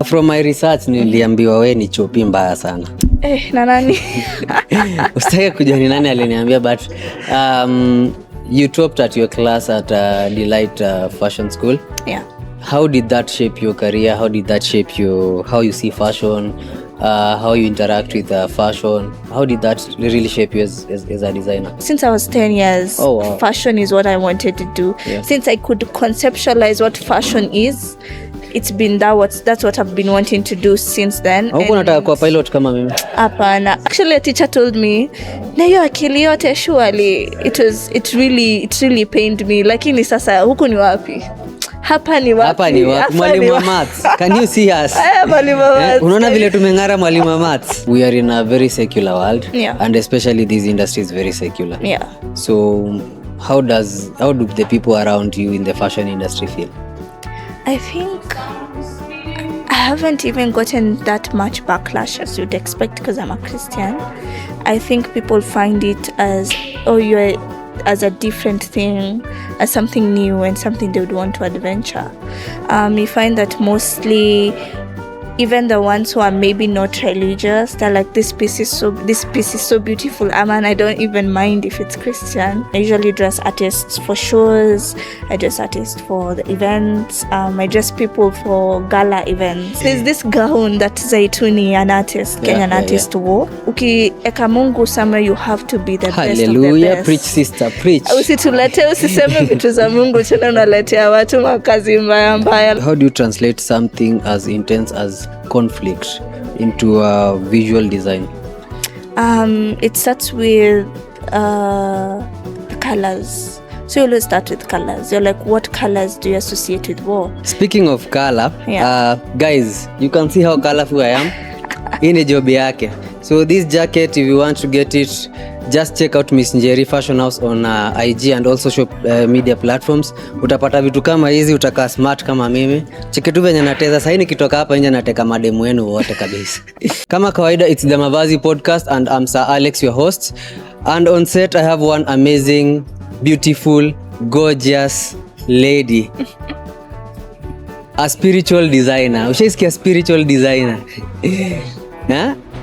From my research niliambiwa wewe ni chopi mbaya sana. Na nani? Usitake kujua ni nani aliniambia, but you topped at your class at Delight Fashion School. Yeah. How did that shape your career? How did that shape how you see fashion? How you interact with fashion? How did that really shape you as a designer? Since I was 10 years, oh, wow. Fashion is what I wanted to do. Yeah. Since I could conceptualize what fashion is, it's been that's what I've been wanting to do since then. Hauko unataka kuwa pilot kama mimi? Hapana. Actually, a teacher told me, na hiyo akili yote surely it really pained me. Lakini sasa huku ni wapi? Hapa ni wapi? Mwalimu wa maths. Can you see us? Mwalimu wa maths. Unaona vile tumeng'ara mwalimu wa maths. We are in a very secular world. Yeah. And especially this industry is very secular. Yeah. So how do the people around you in the fashion industry feel? I think I haven't even gotten that much backlash as you'd expect because I'm a Christian. I think people find it as, you're as a different thing, as something new and something they would want to adventure. You find that mostly even the ones who are maybe not religious, they're like, this piece is so beautiful. I don't even mind if it's Christian. I usually dress artists for shows. I dress artists for the events. I dress people for gala events. There's this gown that Zaituni, an artist, Kenyan artist, wore. Ukieka Mungu somewhere, you have to be the best of the best. Hallelujah, preach sister, preach. Usiseme vitu za Mungu tena unaletea watu makazi mbaya mbaya. How do you translate something as intense as conflict into a visual design? It starts with the colors. So you always start with colors. You're like, what colors do you associate with war? Speaking of color, guys, you can see how colorful I am. Hii ni job yake. So this jacket, if you want to get it, just check out Miss Njeri Fashion House on IG and also social media platforms. Utapata vitu kama hizi, utakaa smart kama mimi. Cheki tu venye nateza. Sasa nikitoka hapa nje nateka mademu wenu wote kabisa. Kama kawaida, it's the MAVAZY Podcast and I'm Sir Alex, your host. And on set I have one amazing, beautiful, gorgeous lady. A spiritual designer. Ushaisikia spiritual designer?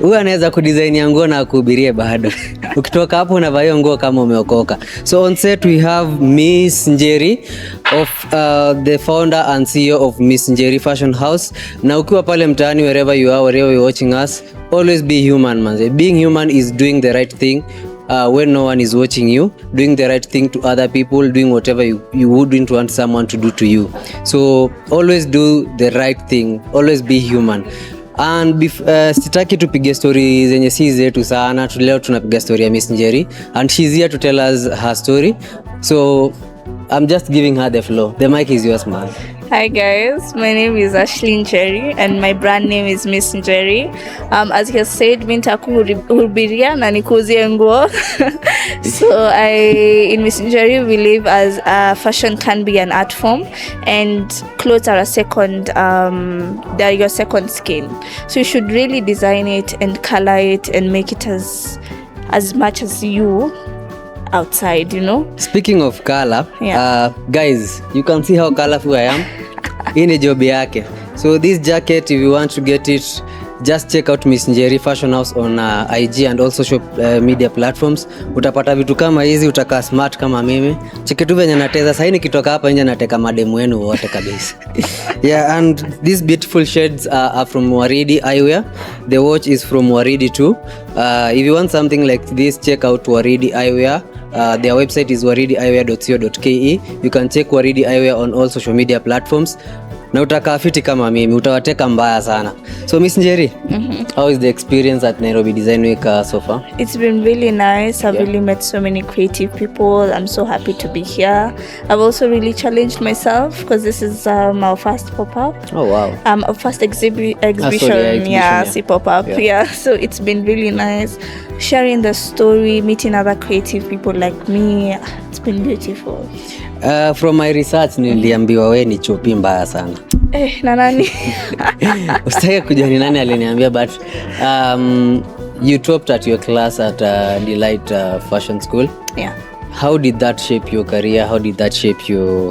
Huyu anaweza kudesign ya nguo na kuhubirie bado. Ukitoka hapo unavaa hiyo nguo kama umeokoka. So on set we have Miss Njeri of the founder and CEO of Miss Njeri Fashion House. Na ukiwa pale mtaani, wherever you are, wherever you're watching us, always be human, man. Being human is doing the right thing when no one is watching you, doing the right thing to other people, doing whatever you wouldn't want someone to do to you. So always do the right thing, always be human. And sitaki tupige story zenye si zetu sana. Leo tunapiga story ya Miss Njeri and she's here to tell us her story. So I'm just giving her the floor. The mic is yours, man. Hi guys, my name is Ashley Njeri and my brand name is Miss Njeri. As he has said, Nitakuhubirie na Nikuhubirie Nguo. So in Miss Njeri we live as fashion can be an art form and clothes are they're your second skin. So you should really design it and color it and make it as much as you outside, you know. Speaking of color, guys, you can see how colorful I am. Hii ni job yake. So this jacket, if you want to get it, just check out Miss Njeri Fashion House on IG and also social media platforms. Utapata vitu kama hizi, utakaa smart kama mimi. Cheki tu venye nateza. Sasa nikitoka hapa nje nateka mademu wenu wote kabisa. Yeah, and these beautiful shades are from Waridi Eyewear. The watch is from Waridi too. If you want something like this, check out Waridi Eyewear. Their website is waridieyewear.co.ke. You can check Waridi Eyewear on all social media platforms. Na utakaa fiti kama mimi, utawateka mbaya sana. So Miss Njeri, how is the experience at Nairobi Design Week so far? It's been really nice. I've really met so many creative people. I'm so happy to be here. I've also really challenged myself because this is our first pop-up. Oh wow. Our first exhibition. See pop-up. Yeah. So it's been really nice sharing the story, meeting other creative people like me. It's been beautiful. From my research niliambiwa wewe ni chopi mbaya sana. Na nani? Usitake kujua ni nani aliniambia, but you topped at your class at Delight Fashion School. Yeah. How did that shape your career? How did that shape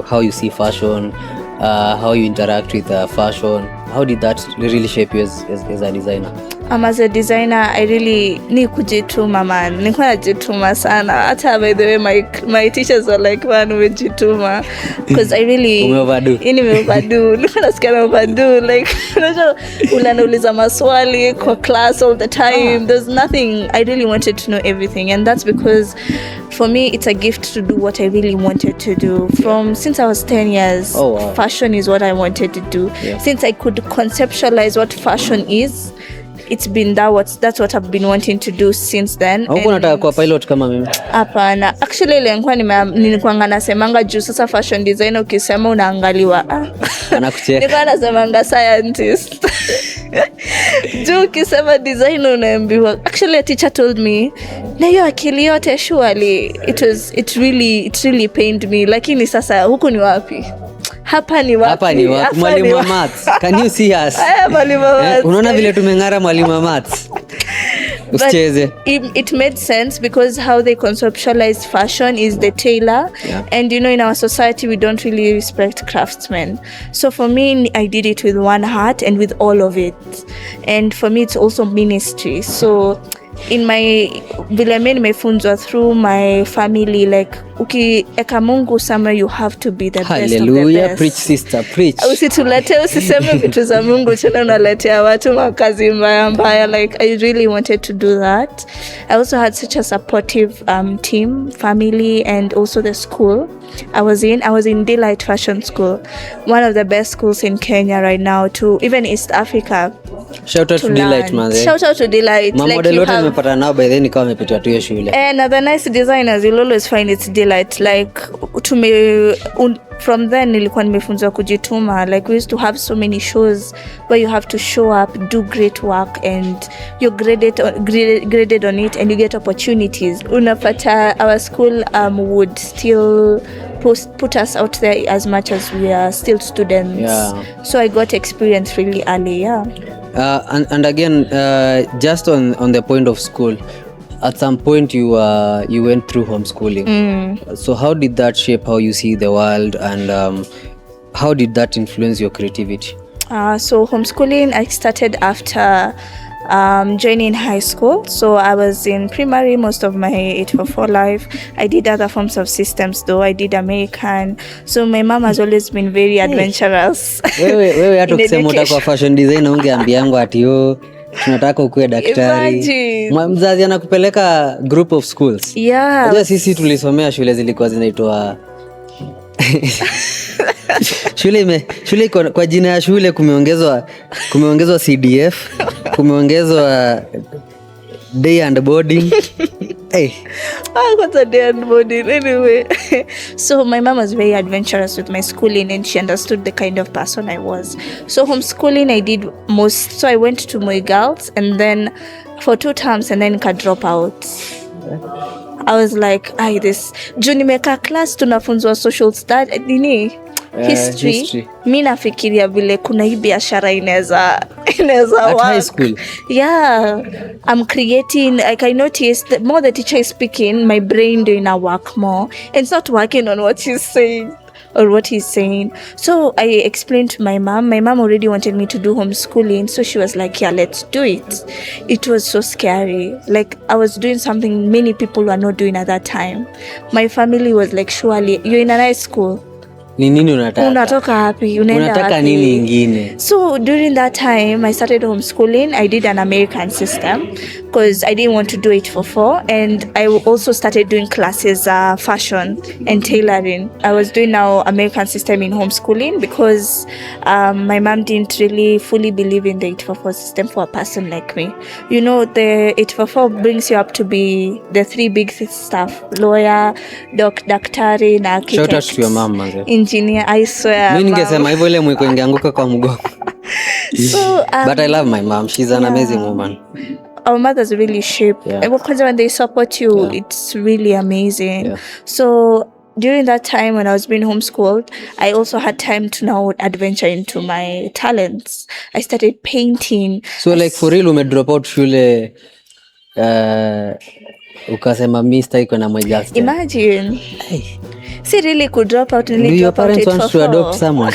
how you see fashion? How you interact with fashion? How did that really shape you as a designer? As a designer, I really ni kujituma man. Nilikuwa najituma sana. Hata by the way my teachers were like, "Man, umejituma." Because I really Umeoverdo. Nilikuwa nasikia overdo, like unauliza maswali kwa class all the time. There's nothing. I really wanted to know everything, and that's because for me it's a gift to do what I really wanted to do. Since I was 10 years, fashion is what I wanted to do. Yeah. Since I could conceptualize what fashion is, it's been that's what I've been wanting to do since then. Hauko nataka kuwa pilot kama mimi? Hapana. Actually nilikuwa nasemanga juu sasa fashion designer ukisema unaangaliwa. Anakucheka. Nilikuwa nasemanga scientist. Juu ukisema designer unaambiwa. Actually a teacher told me, na hiyo akili yote surely it really pained me. Lakini sasa huku ni wapi? Hapa ni wapi? Mwalimu wa maths. Can you see us? Mwalimu wa maths. Unaona vile tumeng'ara mwalimu wa maths. Usicheze. It made sense because how they conceptualize fashion is the tailor. Yeah. And in our society we don't really respect craftsmen. So for me, I did it with one heart and with all of it. And for me it's also ministry. So in my vile mimi nimefunzwa through my family, like ukieka Mungu somewhere you have to be the best of the best. Hallelujah, preach sister, preach. Usiseme vitu za Mungu tena unaletea watu makazi mbaya. Like I really wanted to do that. I also had such a supportive team, family, and also the school I was in Delight Fashion School, one of the best schools in Kenya right now, to even East Africa. Shout out to Delight, man. Shout out to Delight. Model wote nimepata nao by then nikawa nimepita tu hiyo shule. And the nice designers, you'll always find it's Delight. Like from then nilikuwa nimefunzwa kujituma. Like we used to have so many shows where you have to show up, do great work, and you're graded on it, and you get opportunities. Unapata our school would still put us out there as much as we are still students. Yeah. So I got experience really early. Yeah. And again, just on the point of school, at some point you went through homeschooling. So how did that shape how you see the world, and how did that influence your creativity? So homeschooling I started after joining high school. So I was in primary most of my 844 life. I did other forms of systems though. I did American. So my mom has always been very adventurous. Wewe hata ukisema utakuwa fashion designer ungeambiangu ati tunataka ukuwe daktari. Mzazi anakupeleka group of schools. Yeah. Unajua sisi tulisomea shule zilikuwa zinaitwa shule kwa jina ya shule kumeongezwa CDF, kumeongezwa day and boarding. Hey. I got a day and boarding anyway. So my mom was very adventurous with my schooling, and she understood the kind of person I was. So homeschooling I did most. So I went to Moi Girls, and then for 2 terms, and then I drop out. I was like, this nimeka class tunafunzwa social study history. Mimi nafikiria vile kuna hii biashara inaweza work. At high school. Yeah, I'm creating, like I noticed the more the teacher is speaking, my brain doing a work more. It's not working on what she's saying or what he's saying. So I explained to my mom. My mom already wanted me to do homeschooling, so she was like, yeah, let's do it. It was so scary. Like I was doing something many people were not doing at that time. My family was like, surely you're in a nice school. Ni nini unataka? Unatoka wapi? Unataka nini ingine? So during that time I started homeschooling. I did an American system because I didn't want to do it for 4, and I also started doing classes fashion and tailoring. I was doing now American system in homeschooling because my mom didn't really fully believe in the 844 system for a person like me. The 844 brings you up to be the 3 big stuff: lawyer, daktari na architect. Shout out to your mom, man. Engineer, I swear. Mimi ningesema hivyo ile mwiko ingeanguka kwa mgongo. So but I love my mom. She's an amazing woman. Our mothers really shape. Because when they support you, it's really amazing. Yeah. So during that time when I was being homeschooled, I also had time to now adventure into my talents. I started painting. So like for real drop out shule ukasema mimi sitaki na my just. Imagine. See, really could drop out and your parents want to adopt someone.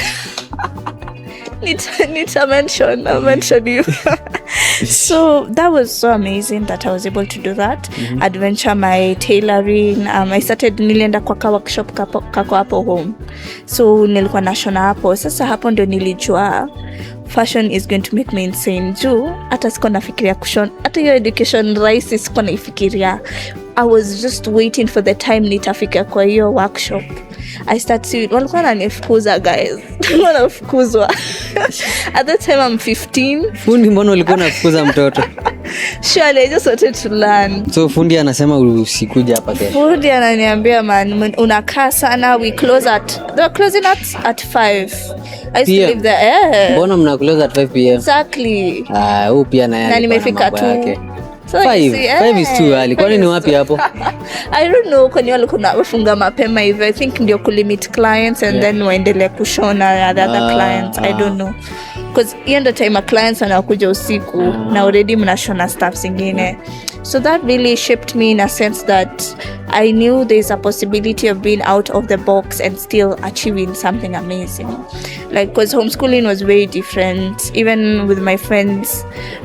I'll mention you. So that was so amazing that I was able to do that. Adventure my tailoring. I started nilienda kwa ka workshop kako hapo home. So nilikuwa nashona hapo. Sasa hapo ndio nilijua fashion is going to make me insane. Juu hata siko nafikiria kushona. Hata hiyo education rahisi siko naifikiria. I was just waiting for the time nitafika kwa hiyo workshop. I start seeing walikuwa wananifukuza guys. Wanafukuzwa. At that time I'm 15. Fundi, mbona ulikuwa unafukuza mtoto? Surely I just wanted to learn. So fundi anasema usikuja hapa tena. Fundi ananiambia man, unakaa sana. We close they're closing at 5. I used to live there. Mbona mna close at 5 p.m? Exactly. Huu pia na nimefika tu. So 5 is too early. Kwani ni wapi hapo? I don't know, kwani walikuwa wafunga mapema hivi. I think ndio kulimit clients and then waendelee kushona the other clients. I don't know. Because hiyo ndio time clients wanakuja usiku na already mnashona stuff zingine. So that really shaped me in a sense that I knew there's a possibility of being out of the box and still achieving something amazing. Like, because homeschooling was very different. Even with my friends,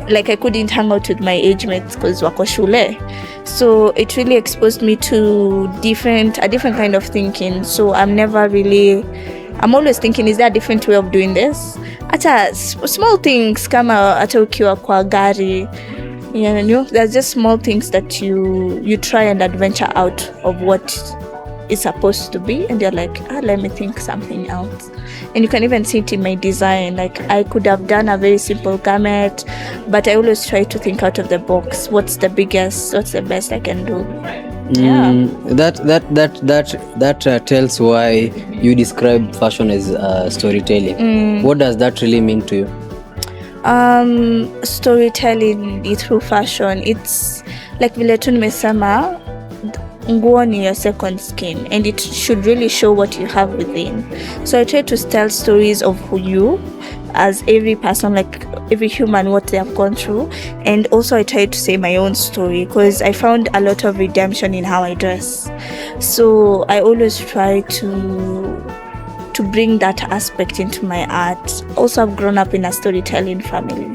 like I couldn't hang out with my age mates because wako shule. So it really exposed me to a different kind of thinking. So I'm always thinking, is there a different way of doing this? Hata small things kama hata ukiwa kwa gari, you know, there's just small things that you try and adventure out of what is supposed to be, and you're like, let me think something else. And you can even see it in my design. Like, I could have done a very simple garment, but I always try to think out of the box. What's the best I can do? Yeah. That tells why you describe fashion as storytelling. What does that really mean to you? Storytelling through fashion, it's like vile tu nimesema, Nguo ni your second skin, and it should really show what you have within. So I try to tell stories of who you, as every person, like every human, what they have gone through. And also I try to say my own story, because I found a lot of redemption in how I dress. So I always try to bring that aspect into my art. Also, I've grown up in a storytelling family.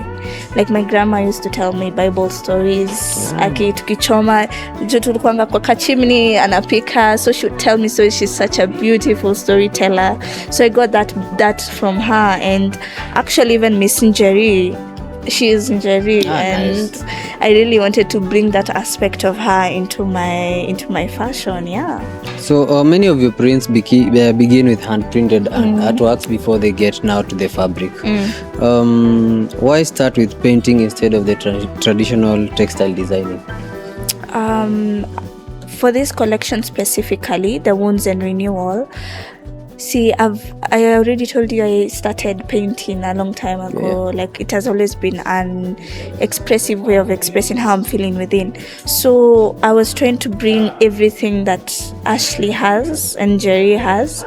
Like, my grandma used to tell me Bible stories. Tukichoma tulikuanga kwa kachimni anapika, so she would tell me stories. She's such a beautiful storyteller. So I got that from her. And actually, even Miss Njeri, she is Njeri, and nice. I really wanted to bring that aspect of her into my fashion. Yeah. So many of your prints begin with hand printed artworks before they get now to the fabric. Why start with painting instead of the traditional textile designing? For this collection specifically, the Wounds and Renewal, see, I already told you I started painting a long time ago. Yeah. Like, it has always been an expressive way of expressing how I'm feeling within. So I was trying to bring everything that Ashley has and Njeri has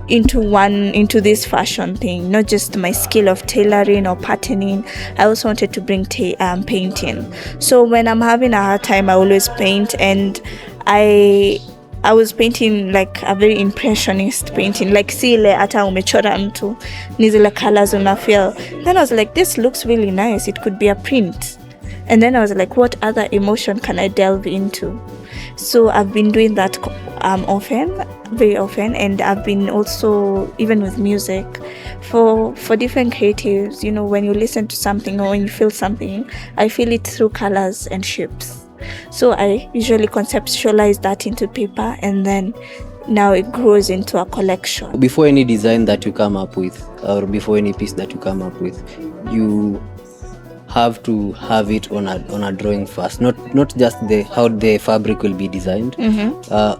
into this fashion thing, not just my skill of tailoring or patterning. I also wanted to bring painting. So when I'm having a hard time, I always paint, and I was painting like a very impressionist painting, like sile ata umechora mtu ni zile colors una feel. Then I was like, this looks really nice, it could be a print. And then I was like, what other emotion can I delve into? So I've been doing that very often, and I've been also, even with music, for different creatives, you know, when you listen to something or when you feel something, I feel it through colors and shapes. So I usually conceptualize that into paper, and then now it grows into a collection. Before any design that you come up with, or before any piece that you come up with, you have to have it on a drawing first, not just how the fabric will be designed,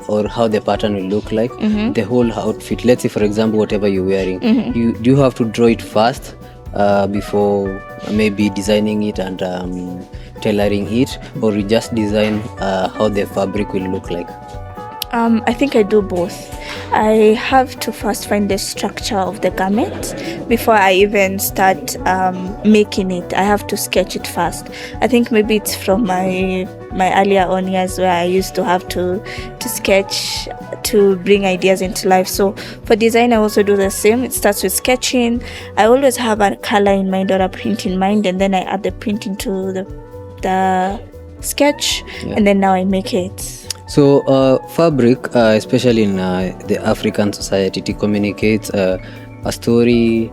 or how the pattern will look like, the whole outfit. Let's say, for example, whatever you're wearing, you have to draw it first before maybe designing it and tailoring it, or you just design how the fabric will look like? I think I do both. I have to first find the structure of the garment before I even start making it. I have to sketch it first. I think maybe it's from my my earlier on years where I used to have to sketch to bring ideas into life. So for design, I also do the same. It starts with sketching. I always have a color in mind or a print in mind, and then I add the print into the sketch, and then now I make it. So fabric, especially in the African society, it communicates a story,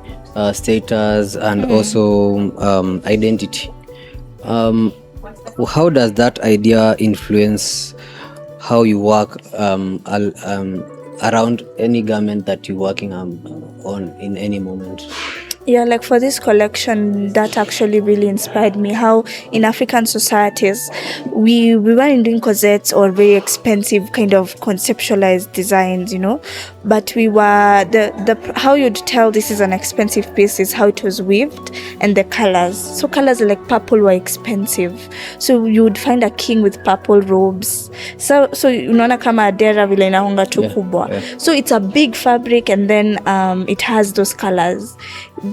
status, and also identity. How does that idea influence how you work around any garment that you're working on in any moment? Yeah, like for this collection, that actually really inspired me. How in African societies, we weren't doing corsets or very expensive kind of conceptualized designs, but we were the how you'd tell this is an expensive piece is how it was weaved and the colors. So colors like purple were expensive. So you would find a king with purple robes. So unaona kama dera vile inahonga tu kubwa. So it's a big fabric, and then it has those colors.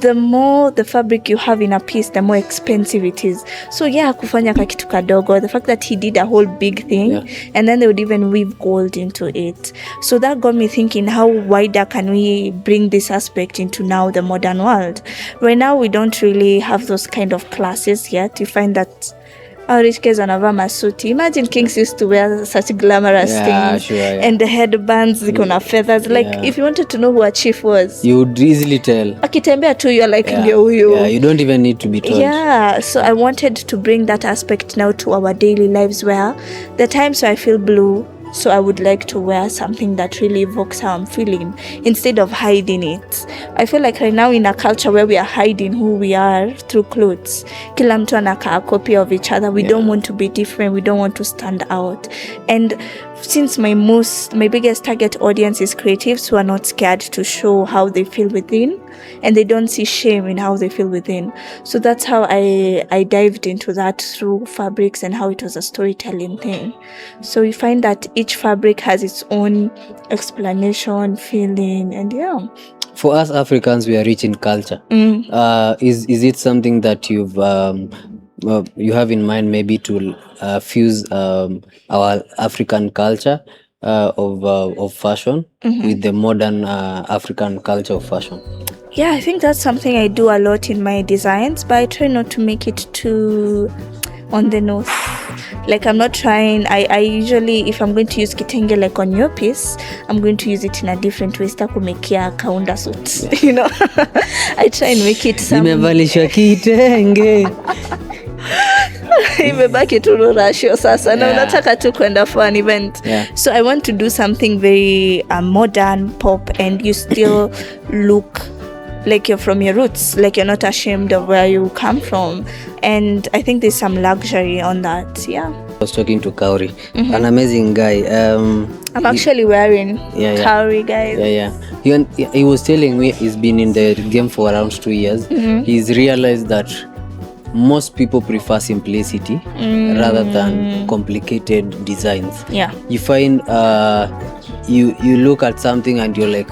The more the fabric you have in a piece, the more expensive it is. So kufanya kakitu kadogo, the fact that he did a whole big thing, and then they would even weave gold into it. So that got me thinking, how wider can we bring this aspect into now the modern world? Right now, we don't really have those kind of classes yet. You find that our rich kids wanavaa masuti. Imagine kings used to wear such glamorous things. Sure, and the headbands ziko na feathers. Like if you wanted to know who a chief was, you would easily tell. Akitembea tu, you're like ndio huyo. Yeah, you don't even need to be told. Yeah, so I wanted to bring that aspect now to our daily lives, where the times where I feel blue, so I would like to wear something that really evokes how I'm feeling instead of hiding it. I feel like right now in a culture where we are hiding who we are through clothes, kila mtu anakaa a copy of each other. We don't want to be different. We don't want to stand out. And since my biggest target audience is creatives who are not scared to show how they feel within, and they don't see shame in how they feel within. So that's how I dived into that through fabrics and how it was a storytelling thing. So you find that each fabric has its own explanation, feeling, and For us Africans, we are rich in culture. Is it something that you have in mind, maybe to fuse our African culture of fashion with the modern African culture of fashion? Yeah, I think that's something I do a lot in my designs, but I try not to make it too on the nose. Like I'm not trying, I usually, if I'm going to use kitenge like on your piece, I'm going to use it in a different way. Sita kumekia kaunda suit, I try and make it some... Nimevalishwa kitenge. Imebaki tu rasho sasa na unataka tu kwenda for an event. So I want to do something very modern, pop, and you still look like you're from your roots, like you're not ashamed of where you come from. And I think there's some luxury on that. I was talking to Kauri, an amazing guy. I'm actually wearing Kauri, guys. He was telling me he's been in the game for around 2 years. He's realized that most people prefer simplicity rather than complicated designs. You find you look at something and you're like,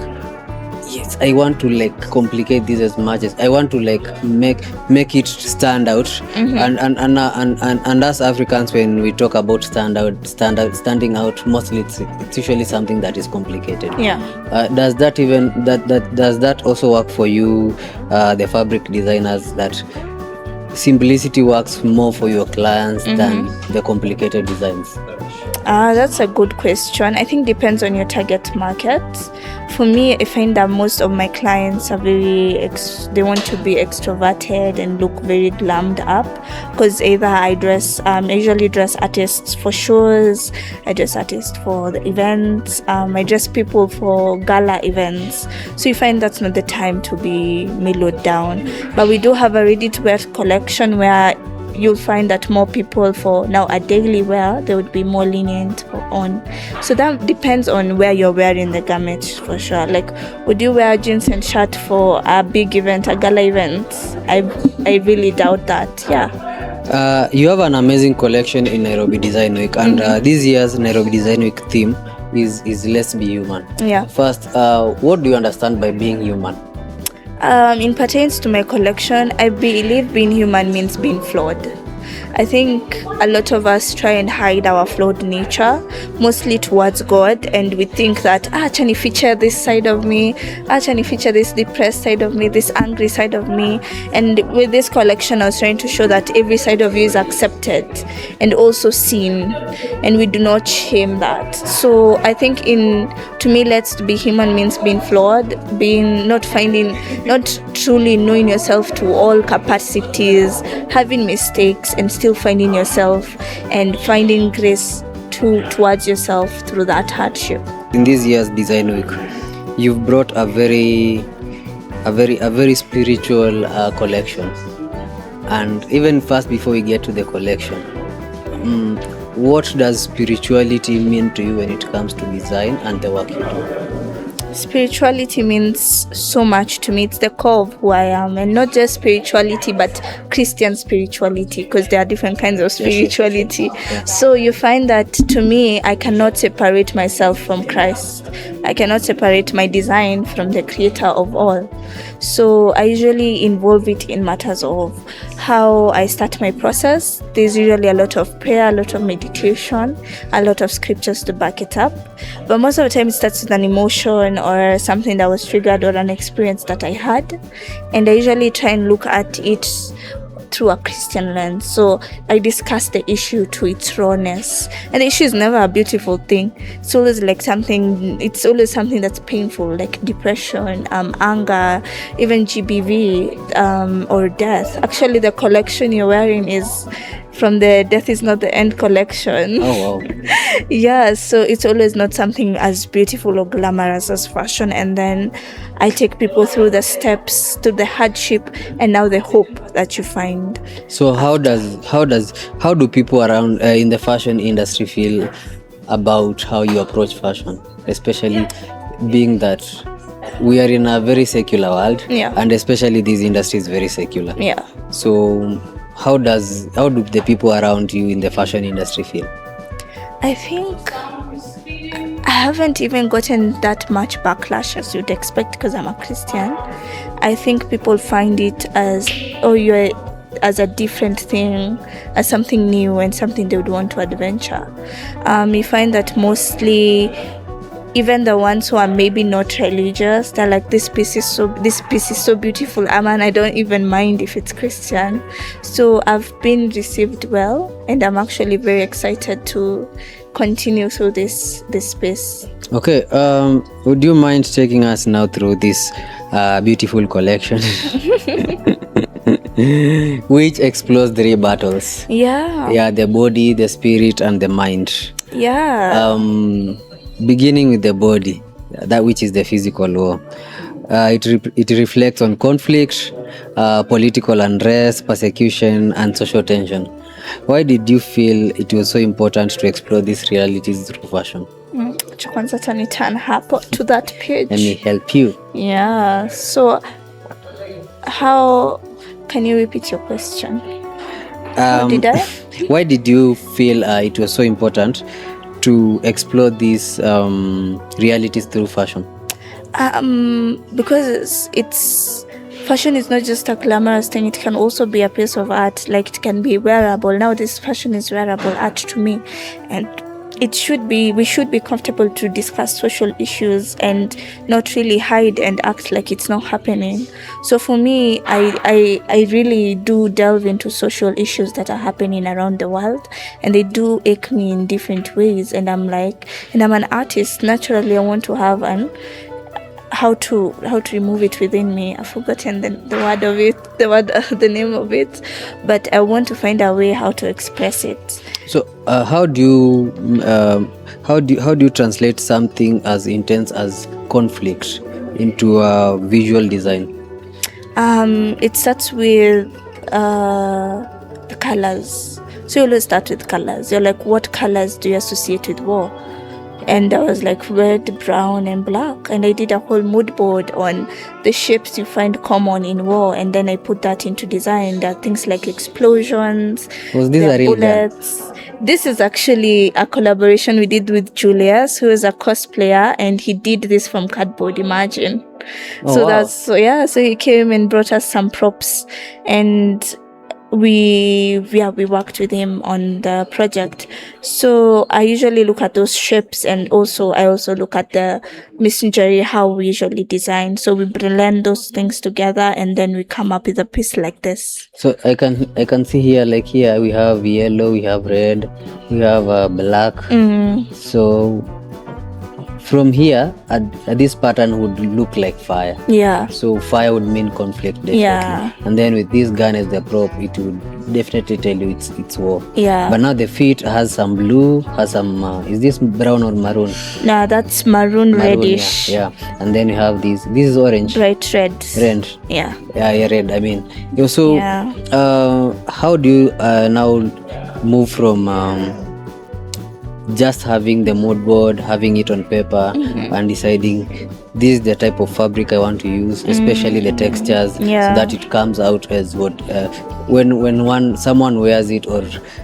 yes, I want to like complicate this as much as I want to like make it stand out. And as Africans, when we talk about standing out, mostly it's usually something that is complicated. Does that also work for you, the fabric designers, that simplicity works more for your clients than the complicated designs? That's a good question. I think depends on your target market. For me, I find that most of my clients are they want to be extroverted and look very glammed up, because either I usually dress artists for shows, I dress artists for the events, I dress people for gala events. So you find that's not the time to be mellowed down. But we do have a ready-to-wear collection where you'll find that more people for now a daily wear, they would be more lenient on. So that depends on where you're wearing the garment for sure. Like, would you wear jeans and shirt for a big event, a gala event? I really doubt that. You have an amazing collection in Nairobi Design Week, and this year's Nairobi Design Week theme is let's be human. First, what do you understand by being human? In pertains to my collection, I believe being human means being flawed. I think a lot of us try and hide our flawed nature, mostly towards God, and we think that can you feature this side of me, can you feature this depressed side of me, this angry side of me. And with this collection, I was trying to show that every side of you is accepted and also seen, and we do not shame that. So I think to me, let's be human means being flawed, being not truly knowing yourself to all capacities, having mistakes and still finding yourself and finding grace towards yourself through that hardship. In this year's design week, you've brought a very spiritual collection. And even first, before we get to the collection, what does spirituality mean to you when it comes to design and the work you do? Spirituality means so much to me. It's the core of who I am, and not just spirituality but Christian spirituality, because there are different kinds of spirituality. So you find that to me, I cannot separate myself from Christ. I cannot separate my design from the creator of all. So I usually involve it in matters of how I start my process. There's usually a lot of prayer, a lot of meditation, a lot of scriptures to back it up. But most of the time it starts with an emotion or something that was triggered or an experience that I had. And I usually try and look at it through a Christian lens. So I discuss the issue to its rawness. And the issue is never a beautiful thing. It's always something that's painful, like depression, anger, even GBV, or death. Actually, the collection you're wearing is from the Death Is Not the End collection. Oh, wow. Yeah, so it's always not something as beautiful or glamorous as fashion. And then I take people through the steps to the hardship and now the hope that you find. So how do people around in the fashion industry feel about how you approach fashion, especially being that we are in a very secular world, and especially this industry is very secular. Yeah. So how do the people around you in the fashion industry feel? I think I haven't even gotten that much backlash as you'd expect because I'm a Christian. I think people find it as a different thing, as something new and something they would want to adventure. You find that mostly even the ones who are maybe not religious, they're like, this piece is so beautiful, and I don't even mind if it's Christian. So I've been received well, and I'm actually very excited to continue through this space. Okay, would you mind taking us now through this beautiful collection which explores 3 battles? Yeah, the body, the spirit and the mind. Beginning with the body, that which is the physical war. It reflects on conflict, political unrest, persecution and social tension. Why did you feel it was so important to explore these realities through fashion? Kwanza turn hapo to that page. Let me help you. Yeah, so how can you repeat your question? Did I? Why did you feel it was so important to explore these realities through fashion? Because fashion is not just a glamorous thing, it can also be a piece of art. Like, it can be wearable. Now this fashion is wearable art to me, and we should be comfortable to discuss social issues and not really hide and act like it's not happening. So for me, I really do delve into social issues that are happening around the world, and they do ache me in different ways. And I'm an artist. Naturally, I want to have how to remove it within me. I've forgotten the word of it, the name of it, but I want to find a way how to express it. So how do you translate something as intense as conflict into visual design? It starts with the colors. So you always start with colors. You're like, what colors do you associate with war? And I was like, red, brown and black, and I did a whole mood board on the shapes you find common in war, and then I put that into design. There are things like explosions. Was this a real bullets. This is actually a collaboration we did with Julius, who is a cosplayer, and he did this from cardboard, imagine. Oh, wow. So he came and brought us some props, and we worked with him on the project. So I usually look at those shapes, and I also look at the Miss Njeri, how we usually design. So we blend those things together, and then we come up with a piece like this. So I can see here, like here we have yellow, we have red, we have black. So from here, this pattern would look like fire. Yeah. So fire would mean conflict, definitely. Yeah. And then with this gun as the prop, it would definitely tell you it's war. Yeah. But now the feet has some blue, has some is this brown or maroon? No, that's maroon reddish. Yeah. And then you have this is orange. Bright red. Red. Yeah. Yeah, red. I mean, so Yeah. how do you now move from just having the mood board, having it on paper, and deciding this is the type of fabric I want to use, especially the textures, so that it comes out as what when someone wears it or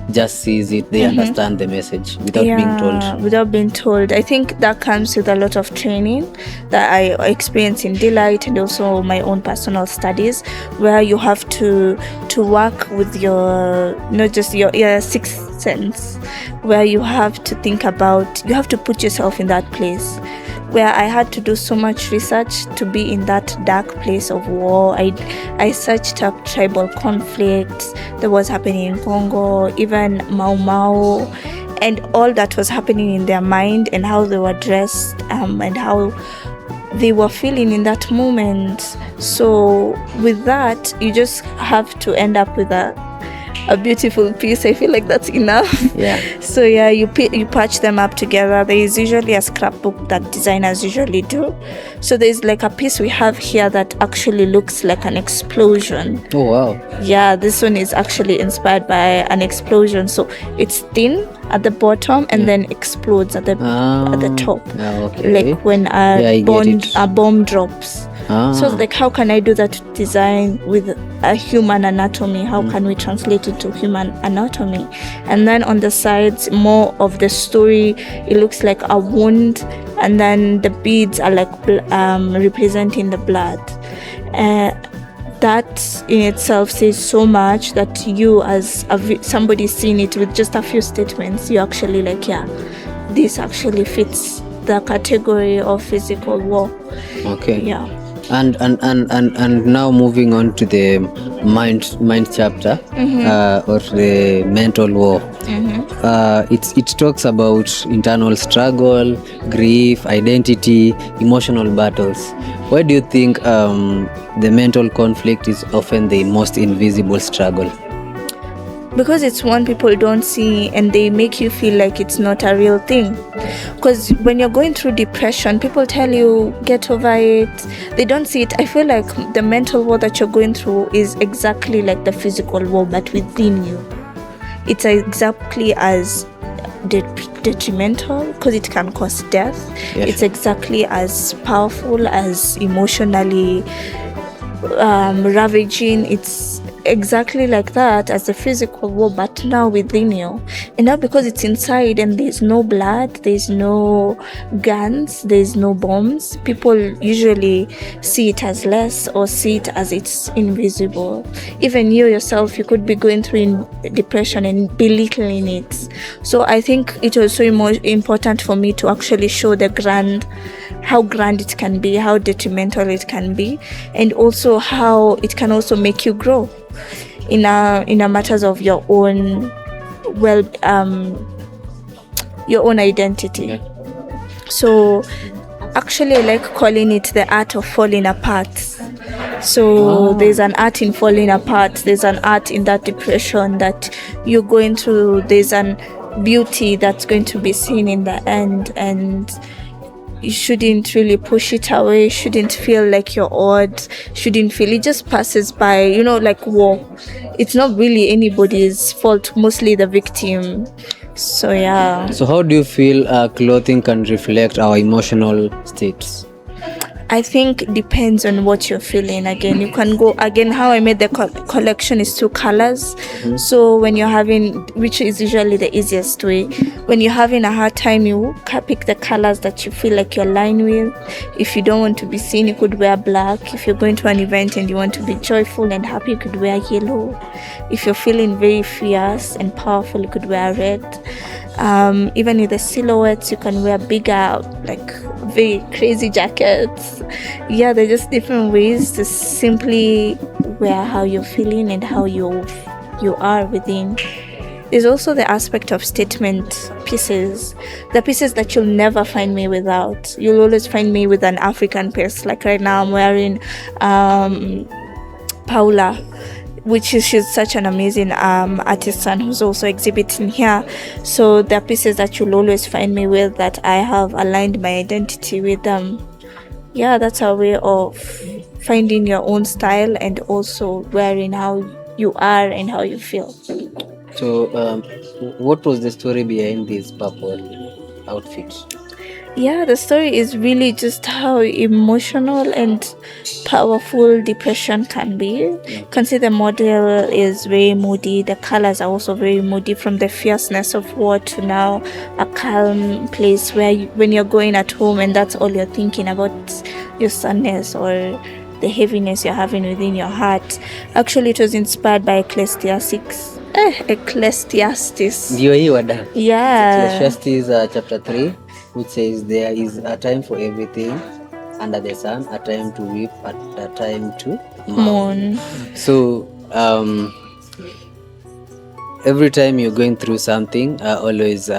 just sees it, they understand the message without being told. Without being told. I think that comes with a lot of training that I experienced in Delight, and also my own personal studies, where you have to work with your, not just your sixth sense, where you have to think about, you have to put yourself in that place, where I had to do so much research to be in that dark place of war. I searched up tribal conflicts that was happening in Congo, even Mau Mau, and all that was happening in their mind, and how they were dressed, and how they were feeling in that moment. So with that, you just have to end up with a beautiful piece. I feel like that's enough. Yeah. So yeah, you patch them up together. There is usually a scrapbook that designers usually do. So there's like a piece we have here that actually looks like an explosion. Oh wow. Yeah, this one is actually inspired by an explosion. So it's thin at the bottom and then explodes at the top. Okay. Like when a bomb drops. So like, how can I do that design with a human anatomy? How can we translate it to human anatomy? And then on the sides, more of the story, it looks like a wound, and then the beads are like representing the blood. That in itself says so much, that you as somebody seeing it with just a few statements, you actually like, yeah, this actually fits the category of physical war. Okay. Yeah. And now moving on to the mind chapter, or the mental war. It talks about internal struggle, grief, identity, emotional battles. Why do you think the mental conflict is often the most invisible struggle? Because it's one people don't see, and they make you feel like it's not a real thing. Because when you're going through depression, people tell you, get over it. They don't see it. I feel like the mental war that you're going through is exactly like the physical war, but within you. It's exactly as detrimental, because it can cause death. Yes. It's exactly as powerful, as emotionally ravaging. It's exactly like that as the physical war, but now within you. And now because it's inside and there's no blood, there's no guns, there's no bombs, people usually see it as less, or see it as it's invisible. Even you yourself, you could be going through depression and belittling it. So I think it was so important for me to actually show how grand it can be, how detrimental it can be, and also how it can also make you grow in a matters of your own your own identity. Yeah. So actually, I like calling it the art of falling apart. So there's an art in falling apart, there's an art in that depression that you're going through, there's an beauty that's going to be seen in the end, and you shouldn't really push it away, shouldn't feel like you're odd, shouldn't feel it just passes by, like war. It's not really anybody's fault, mostly the victim. So yeah. So how do you feel clothing can reflect our emotional states? I think it depends on what you're feeling. Again, you can go again. How I made the collection is 2 colors. So when you're having, which is usually the easiest way, when you're having a hard time, you can pick the colors that you feel like you're aligned with. If you don't want to be seen, you could wear black. If you're going to an event and you want to be joyful and happy, you could wear yellow. If you're feeling very fierce and powerful, you could wear red. Even with the silhouettes, you can wear bigger, like very crazy jackets. Yeah, they're just different ways to simply wear how you're feeling and how you are within. There's also the aspect of statement pieces, the pieces that you'll never find me without. You'll always find me with an African piece. Like right now I'm wearing Paula, she's such an amazing artisan who's also exhibiting here. So there are pieces that you'll always find me with that I have aligned my identity with them. Yeah, that's a way of finding your own style and also wearing how you are and how you feel. So what was the story behind this purple outfit? Yeah, the story is really just how emotional and powerful depression can be. You can see the model is very moody. The colors are also very moody, from the fierceness of war to now a calm place where when you're going at home and that's all you're thinking about, your sadness or the heaviness you're having within your heart. Actually, it was inspired by Ecclesiastes. Ndio hii wada. Yeah. Ecclesiastes chapter 3, which says there is a time for everything under the sun, a time to weep, a time to mourn. So every time you're going through something, always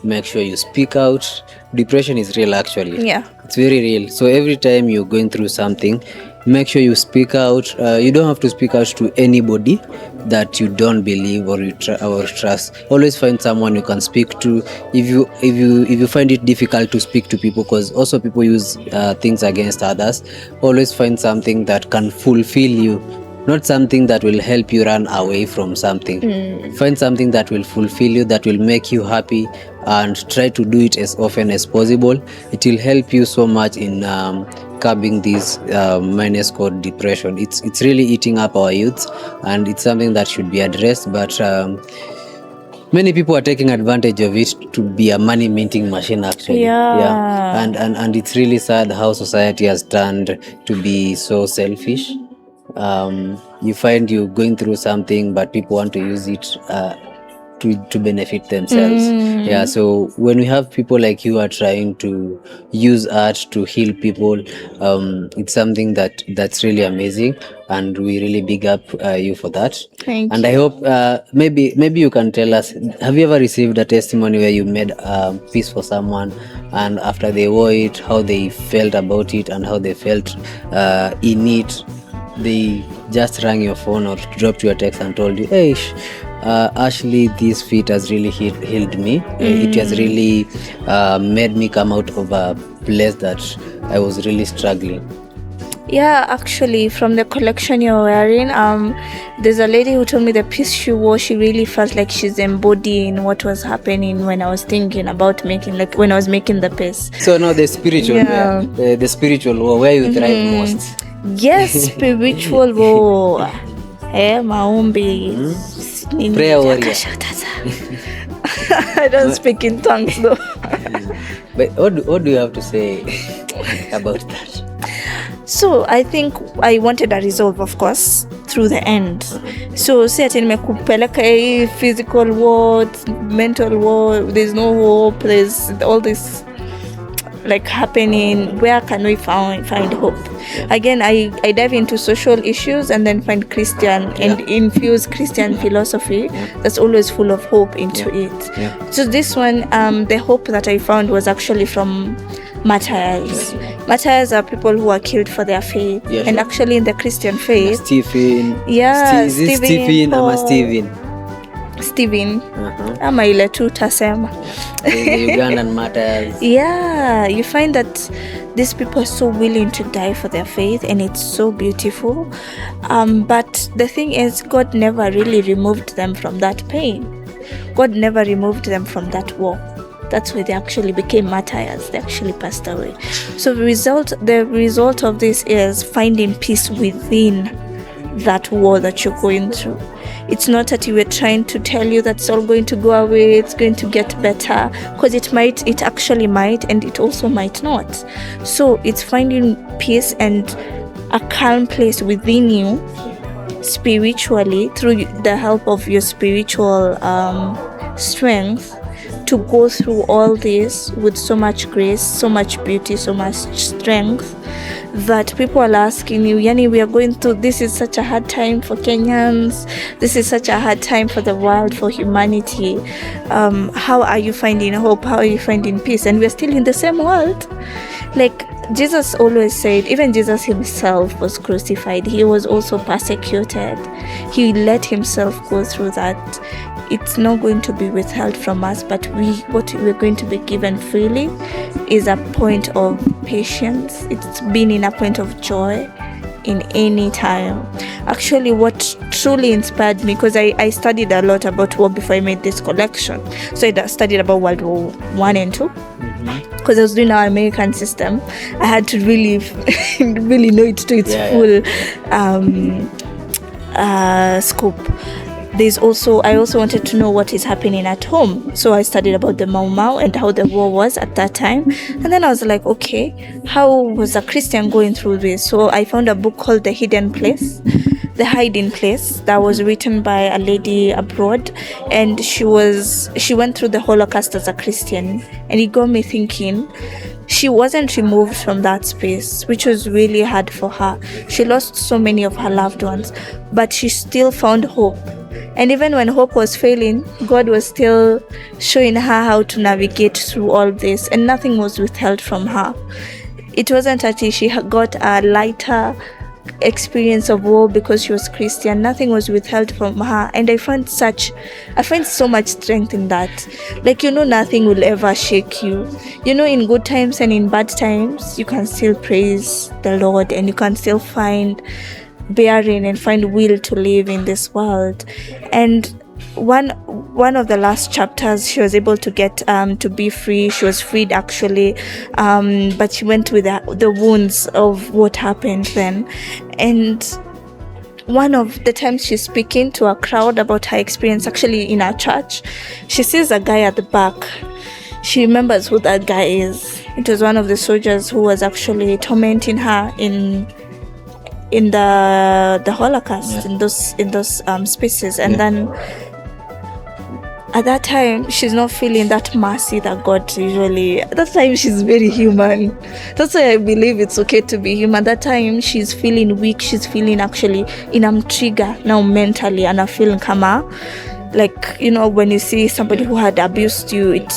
make sure you speak out. Depression is real, actually. Yeah, it's very real. So every time you're going through something, make sure you speak out. You don't have to speak out to anybody that you don't believe or you trust. Always find someone you can speak to. If you find it difficult to speak to people, because also people use things against others, always find something that can fulfill you, not something that will help you run away from something. Find something that will fulfill you, that will make you happy, and try to do it as often as possible. It will help you so much in curbing this menace called depression. It's really eating up our youth, and it's something that should be addressed, but many people are taking advantage of it to be a money minting machine, actually. Yeah. And it's really sad how society has turned to be so selfish. You find you going through something, but people want to use it to benefit themselves. Yeah, so when we have people like you are trying to use art to heal people, it's something that's really amazing, and we really big up you for that. Thank and you. I hope maybe you can tell us, have you ever received a testimony where you made a piece for someone, and after they wore it, how they felt about it and how they felt in it? They just rang your phone or dropped you a text and told you, hey, Ashley, this fit has really healed me. It has really made me come out of a place that I was really struggling. Yeah, actually, from the collection you're wearing, there's a lady who told me the piece she wore, she really felt like she's embodying what was happening when I was thinking about when I was making the piece. So now the spiritual, Yeah. the spiritual war, where you thrive most. Yes, spiritual war. Maombi. Prayer warrior. I don't speak in tongues though. But what do you have to say about that? So I think I wanted a resolve, of course, through the end. So say ati nimekupeleka hii physical war, mental war, there's no hope, there's all this like happening. Where can we find hope? Again, I dive into social issues and then find Christian and infuse Christian philosophy that's always full of hope into it. So this one, the hope that I found was actually from martyrs. Martyrs are people who are killed for their faith. And actually in the Christian faith, Stephen. is it Stephen or Steven? Steven. Ama ile tu tasema. The Ugandan martyrs. Yeah, you find that these people are so willing to die for their faith, and it's so beautiful. But the thing is, God never really removed them from that pain. God never removed them from that war. That's why they actually became martyrs. They actually passed away. So the result of this is finding peace within that war that you're going through. It's not that we're trying to tell you that it's all going to go away, it's going to get better, because it actually might, and it also might not. So it's finding peace and a calm place within you spiritually through the help of your spiritual strength, to go through all this with so much grace, so much beauty, so much strength, that people are asking you, Yani, we are going through, this is such a hard time for Kenyans, this is such a hard time for the world, for humanity. How are you finding hope? How are you finding peace? And we're still in the same world. Like Jesus always said, even Jesus himself was crucified. He was also persecuted. He let himself go through that. It's not going to be withheld from us, but what we're going to be given freely is a point of patience. It's been in a point of joy in any time. Actually, what truly inspired me, because I studied a lot about war before I made this collection. So I studied about World War I and II. Because I was doing our American system, I had to really know it to its full scope. I also wanted to know what is happening at home. So I studied about the Mau Mau and how the war was at that time. And then I was like, okay, how was a Christian going through this? So I found a book called The Hidden Place, The Hiding Place, that was written by a lady abroad. And she went through the Holocaust as a Christian. And it got me thinking, she wasn't removed from that space, which was really hard for her. She lost so many of her loved ones, but she still found hope. And even when hope was failing, God was still showing her how to navigate through all this, and nothing was withheld from her. It wasn't until she got a lighter experience of war because she was Christian, nothing was withheld from her. And I find so much strength in that. Like, nothing will ever shake you. In good times and in bad times, you can still praise the Lord, and you can still find bearing and find will to live in this world. And one of the last chapters, she was able to get to be free. She was freed actually, but she went with the wounds of what happened then. And one of the times she's speaking to a crowd about her experience, actually in our church, she sees a guy at the back. She remembers who that guy is. It was one of the soldiers who was actually tormenting her in the Holocaust, in those spaces. And then at that time, she's not feeling that mercy that God usually. At that time, she's very human. That's why I believe it's okay to be human. At that time, she's feeling weak. She's feeling actually trigger now mentally, and I feel kama, like, when you see somebody who had abused you, it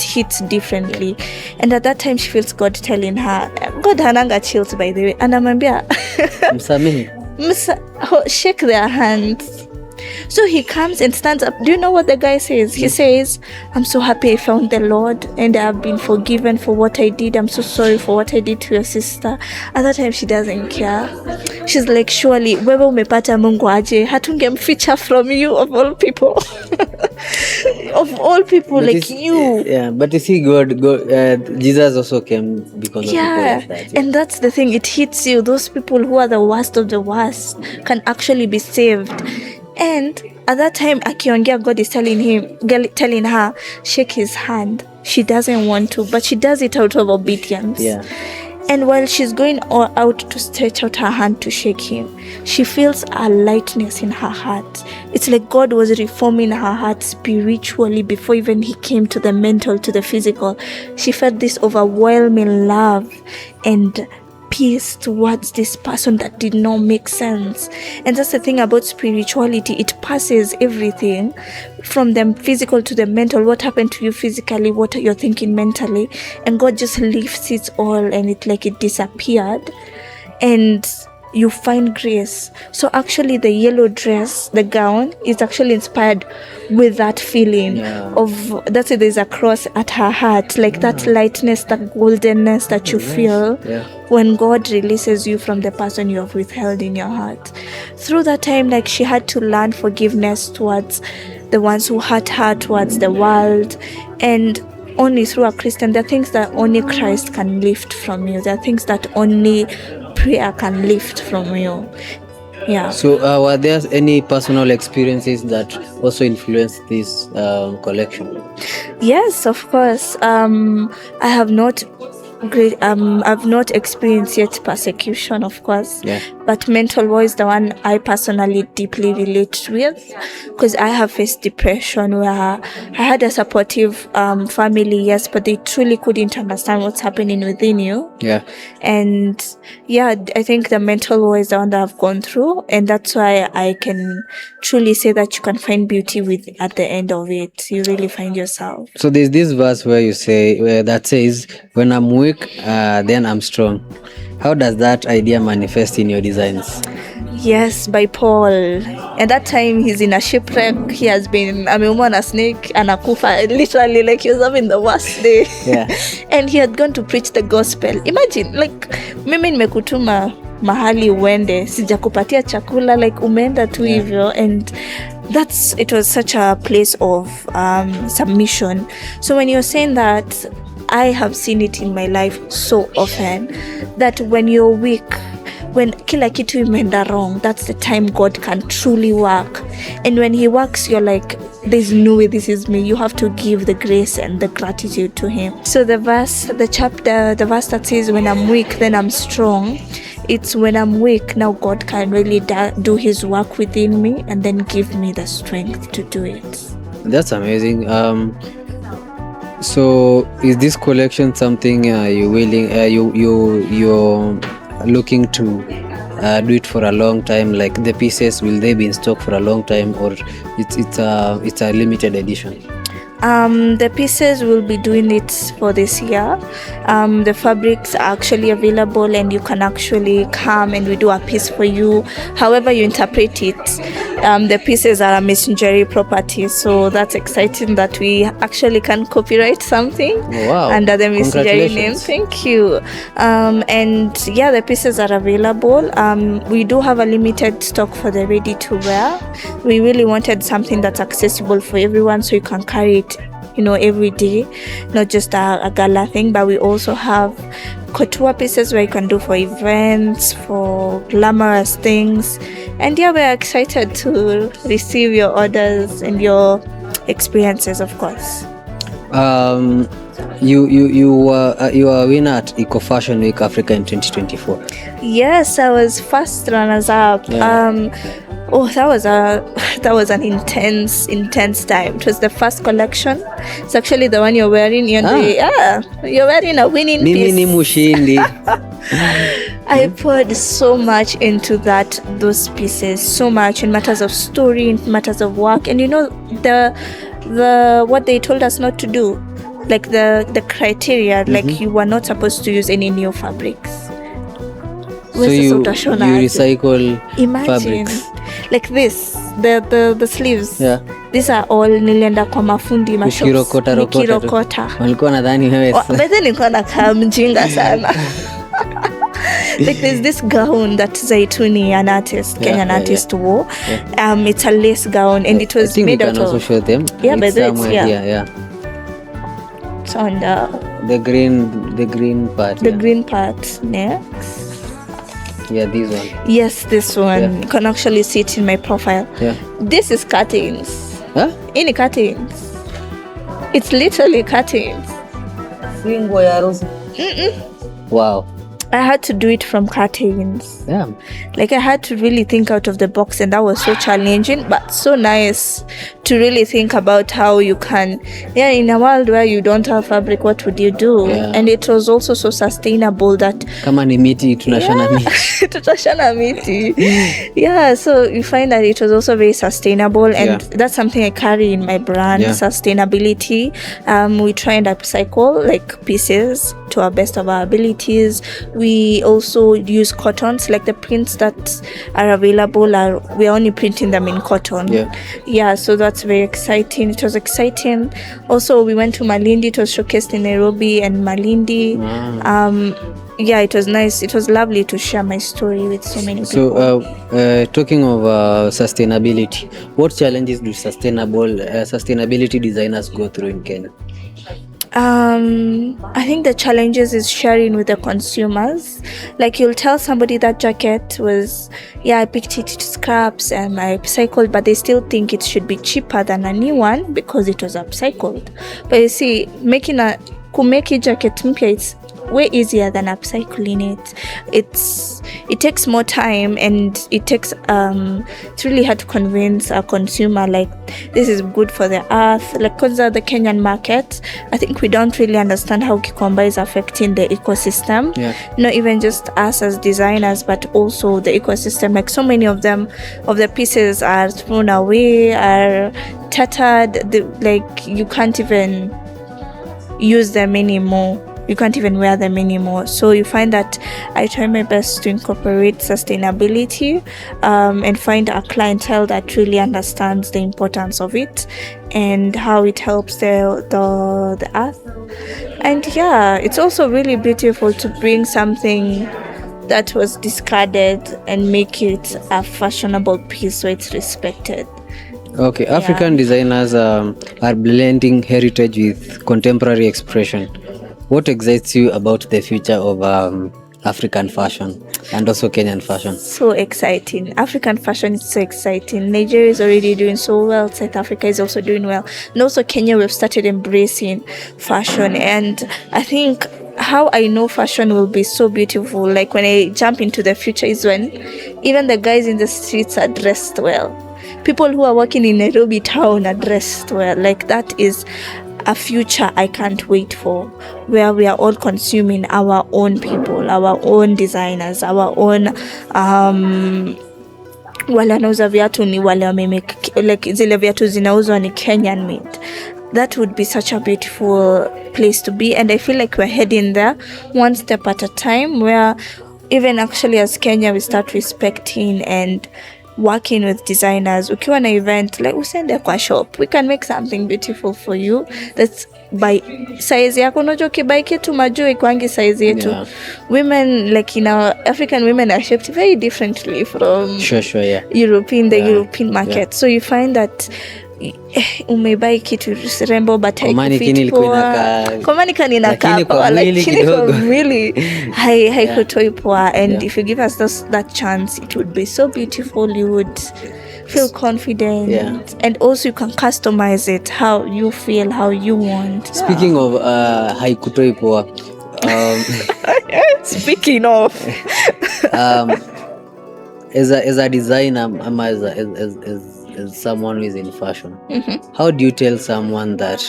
hits differently. And at that time, she feels God telling her, God hananga chills, by the way, and amambia shake their hands. So he comes and stands up. Do you know what the guy says? He says, I'm so happy I found the Lord, and I have been forgiven for what I did. I'm so sorry for what I did to your sister. At that time, she doesn't care. She's like, surely wewe umepata Mungu aje, hatungemficha from you, of all people. Of all people, but like you. Yeah, but you see, God Jesus also came because of people like that. Yeah. And that's the thing, it hits you. Those people who are the worst of the worst can actually be saved. And at that time, akiongea, God is telling her, shake his hand. She doesn't want to, but she does it out of obedience. Yeah. And while she's going out to stretch out her hand to shake him, she feels a lightness in her heart. It's like God was reforming her heart spiritually before even he came to the mental, to the physical. She felt this overwhelming love and peace towards this person that did not make sense. And that's the thing about spirituality, it passes everything from the physical to the mental. What happened to you physically, what you're thinking mentally, and God just lifts it all, and it disappeared, and you find grace. So actually the yellow dress, the gown, is actually inspired with that feeling of, that's it, there's a cross at her heart, that lightness, that goldenness that you feel when God releases you from the person you have withheld in your heart. Through that time, she had to learn forgiveness towards the ones who hurt her, towards the world. And only through a Christian. There are things that only Christ can lift from you. There are things that only prayer can lift from you. Yeah. So were there any personal experiences that also influenced this collection? Yes, of course. I have not I've not experienced yet persecution, of course. Yeah. But mental war is the one I personally deeply relate with, because I have faced depression where I had a supportive family, yes, but they truly couldn't understand what's happening within you. Yeah. And yeah, I think the mental war is the one that I've gone through, and that's why I can truly say that you can find beauty with at the end of it. You really find yourself. So there's this verse where that says, "When I'm weak, then I'm strong." How does that idea manifest in your designs? Yes, by Paul. And that time he's in a shipwreck. He has been ameumwa na snake anakufa, literally, like he was having the worst day. Yeah. And he had gone to preach the gospel. Imagine, like, mimi nimekutuma mahali uende, sijakupatia chakula, like umeenda tu hivyo. And it was such a place of submission. So when you're saying that, I have seen it in my life so often that when you're weak, when kila kitu imeenda wrong, that's the time God can truly work. And when he works, you're like, there's no way this is me. You have to give the grace and the gratitude to him. So the verse that says, when I'm weak, then I'm strong. It's when I'm weak, now God can really do his work within me and then give me the strength to do it. That's amazing. So is this collection something you're looking to do it for a long time? Like the pieces, will they be in stock for a long time, or it's a limited edition? The pieces will be doing it for this year. The fabrics are actually available, and you can actually come and we do a piece for you. However you interpret it, the pieces are a Miss Njeri property, so that's exciting that we actually can copyright something under the Miss Njeri name. Thank you. And yeah, the pieces are available. We do have a limited stock for the ready to wear. We really wanted something that's accessible for everyone, so you can carry it, every day, not just a gala thing. But we also have couture pieces where you can do for events, for glamorous things. And yeah, we're excited to receive your orders and your experiences, of course. You were a winner at Eco Fashion Week Africa in 2024. Yes, I was first runners up. Yeah. That was an intense time. It was the first collection. It's actually the one you're wearing. You're wearing a winning piece. Mimi ni mushindi. I poured so much into those pieces, so much in matters of story, in matters of work, and the what they told us not to do, like the criteria, like you were not supposed to use any new fabrics. So you recycle fabrics. Like this, the sleeves. Yeah. These are all nilienda kwa mafundi mashops. Nikirokota. Walikuwa nadhani wewe. But then nilikuwa nakaa mjinga sana. Like there's this gown that Zaituni, an artist, Kenyan artist wore. Yeah. It's a lace gown, and it was made out of. I think we can also show them. Yeah, but it's yeah. It's on the green part. The green part next. Yeah, this one. Yes, this one. Yeah. You can actually see it in my profile. Yeah. This is cuttings. Huh? Any cuttings. It's literally cuttings. Wow. I had to do it from cuttings. Yeah. Like I had to really think out of the box, and that was so challenging, but so nice to really think about how you can, in a world where you don't have fabric, what would you do? Yeah. And it was also so sustainable that kama ni miti tunashana miti. Tutashana miti. Yeah, so you find that it was also very sustainable, and that's something I carry in my brand, sustainability. We try and upcycle like pieces to our best of our abilities. We also use cottons, like the prints that are available we're only printing them in cotton. Yeah, so that's very exciting. It was exciting. Also, we went to Malindi. It was showcased in Nairobi and Malindi. Yeah, it was nice. It was lovely to share my story with so many people. So, talking of sustainability, what challenges do sustainability designers go through in Kenya? I think the challenges is sharing with the consumers. Like you'll tell somebody that jacket was, I picked it to scraps and I upcycled, but they still think it should be cheaper than a new one because it was upcycled. But you see, kumeki jacket mpya, it's way easier than upcycling it. It takes more time, and it takes it's really hard to convince a consumer like this is good for the earth. Like because the Kenyan market, I think we don't really understand how cucumber is affecting the ecosystem. Not even just us as designers, but also the ecosystem. Like so many of the pieces are thrown away, are tattered. Like you can't even use them anymore. You can't even wear them anymore. So you find that I try my best to incorporate sustainability and find a clientele that really understands the importance of it and how it helps the earth. And it's also really beautiful to bring something that was discarded and make it a fashionable piece so it's respected. Okay, African designers are blending heritage with contemporary expression. What excites you about the future of African fashion and also Kenyan fashion? So exciting. African fashion is so exciting. Nigeria is already doing so well. South Africa is also doing well. And also Kenya, we've started embracing fashion. And I think how I know fashion will be so beautiful, like when I jump into the future, is when even the guys in the streets are dressed well. People who are working in Nairobi town are dressed well. Like that is a future I can't wait for, where we are all consuming our own people, our own designers, our own wale wanauza viatu ni wale wamemake, like zile viatu zinauzwa ni Kenyan made. That would be such a beautiful place to be, and I feel like we're heading there one step at a time, where even actually as Kenya we start respecting and working with designers. Ukiwa na event, like usende kwa shop, we can make something beautiful for you that's by size yako. Unajua ukibuy kitu majua ikwangi size yetu. Women, like African women are shaped very differently from European market. So you find that umebuy kitu rembo but haikufit poa, kwa mannequin inakaa poa, lakini kwa mwili haikutoi poa. And if you give us that chance, it would be so beautiful. You would feel confident, and also you can customize it how you feel, how you want. Speaking of haikutoi poa, speaking of as a designer, as someone who is in fashion, how do you tell someone that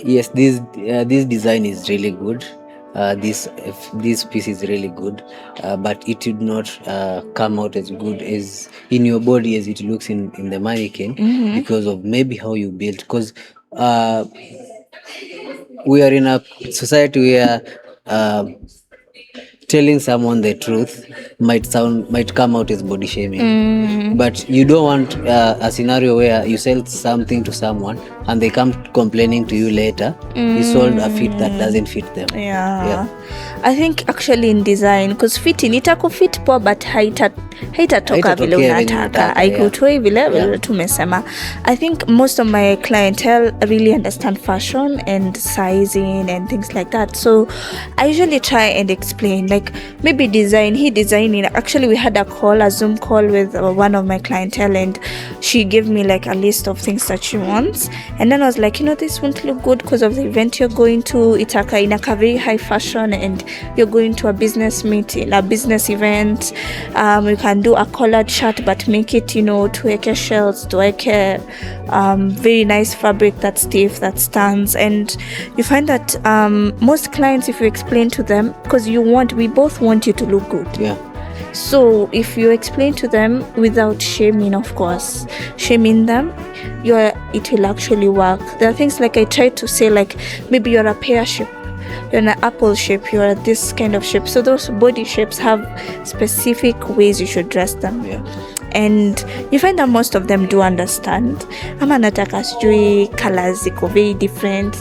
yes, this design is really good, this piece is really good, but it did not come out as good as in your body as it looks in the mannequin, because of maybe how you built? Because we are in a society where telling someone the truth might come out as body shaming, but you don't want a scenario where you sell something to someone and they come complaining to you later you sold a fit that doesn't fit them. I think actually in design, because fitting itakufit poa but haitatoka vile unataka, haikutoi vile tumesema. I think most of my clientele really understand fashion and sizing and things like that, so I usually try and explain, like maybe designing. Actually we had a Zoom call with one of my clientele, and she gave me like a list of things that she wants, and then I was like, this won't look good because of the event you're going to. Itaka inaka very high fashion, and you're going to a business meeting, a business event. You can do a collared shirt but make it, tuweke shells, tuweke very nice fabric that's stiff, that stands. And you find that most clients, if you explain to them, because we both want you to look good. So if you explain to them without shaming, of course, shaming them, it will actually work. There are things like I try to say, like maybe you're a pear shape, you're an apple shape, you're this kind of shape. So those body shapes have specific ways you should dress them. And you find that most of them do understand. Ama nataka sijui colors ziko very different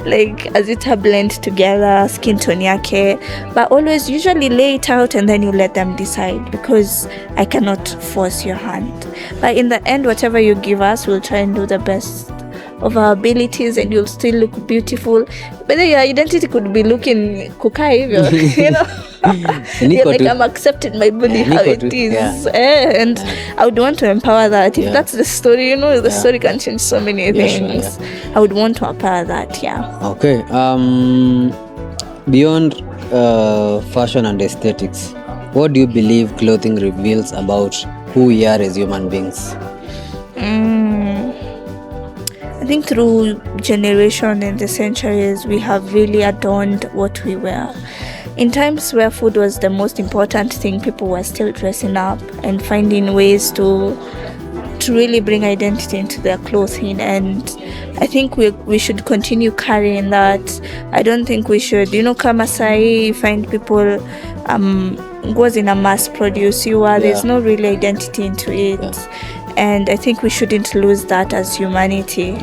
like as it blend together, skin tone yake, but always usually lay it out and then you let them decide, because I cannot force your hand. But in the end, whatever you give us, we'll try and do the best of our abilities and you'll still look beautiful. But then your identity could be looking kukaa hivyo, you know. You're like, I'm accepting my body how it is. And I would want to empower that. If that's the story, you know, the story can change so many things. I would want to empower that, Okay. Beyond fashion and aesthetics, what do you believe clothing reveals about who we are as human beings? I think through generation and the centuries, we have really adorned what we wear. In times where food was the most important thing, people were still dressing up and finding ways to really bring identity into their clothing, and I think we should continue carrying that. I don't think we should, kama sai find people Nguo in a mass produce there's no really identity into it. And I think we shouldn't lose that as humanity.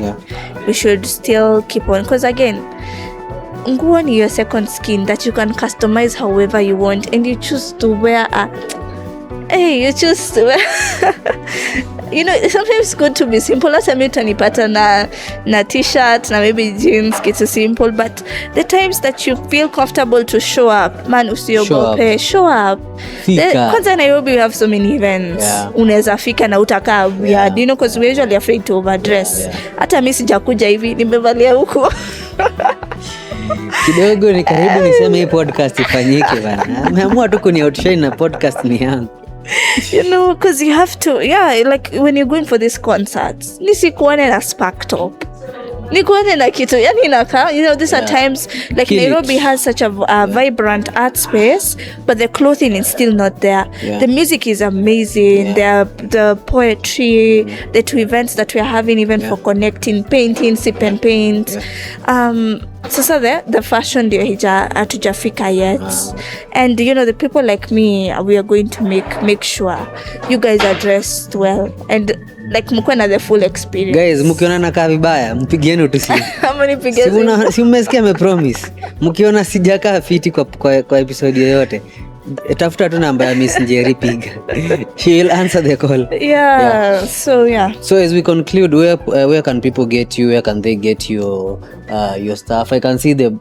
We should still keep on, because again, Nguo is your second skin that you can customize however you want, and you choose to wear sometimes it's good to be simple. Hata mimi utanipata na t-shirt na maybe jeans, kitu simple, but the times that you feel comfortable to show up, man, usiogope, show up. Kwanza Nairobi we have so many events. Unaweza fika na utakaa weird, because we're usually afraid to overdress. Hata mimi sijakuja hivi, nimevalia huko. Kidogo ni karibu niseme hii podcast ifanyike bana. Nimeamua tu kuni outshine na podcast ni yangu. Because you have to, like when you're going for these concerts, nisikuone na spark top, nikuone na kitu yani inaka, these are times like Nairobi has such a vibrant art space, but the clothing is still not there. The music is amazing, the poetry, the two events that we're having, even for connecting, painting, sip and paint. Sasa the fashion ndio hatujafika yet. And the people like me, we are going to make sure you guys are dressed well and like mkuwe na the full experience. Guys, mkiona nakaa vibaya mpigieni utusi. Ama nipigeni. Si umesikia amepromise. Mkiona sijakaa fiti kwa episode yoyote, tafuta tu namba ya Miss Njeri, piga. She will answer the call. So as we conclude, where can people get you? Where can they get your stuff? I can see the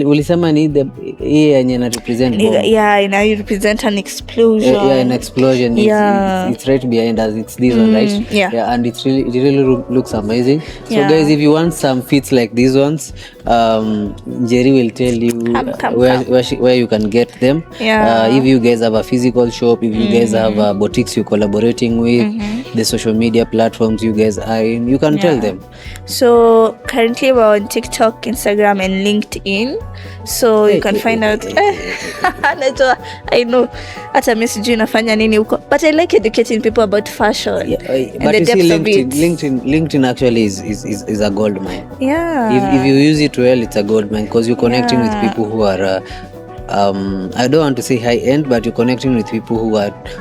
ulisema ni the yenye na represent. Ina represent an explosion. An explosion. It's right behind us. It's this one, right? And it really looks amazing. So guys, if you want some fits like these ones, Njeri will tell you where you can get them. If you guys have a physical shop, if you guys have boutiques you're collaborating with, the social media platforms you guys are in, you can tell them. So currently we're on TikTok, Instagram and LinkedIn, so you can find out. I know hata mimi sijui nafanya nini huko, but I like educating people about fashion. But the depth of it. LinkedIn actually is a gold mine. If you use it well, it's a gold mine, because you're connecting with people who are I don't want to say high end, but you're connecting with people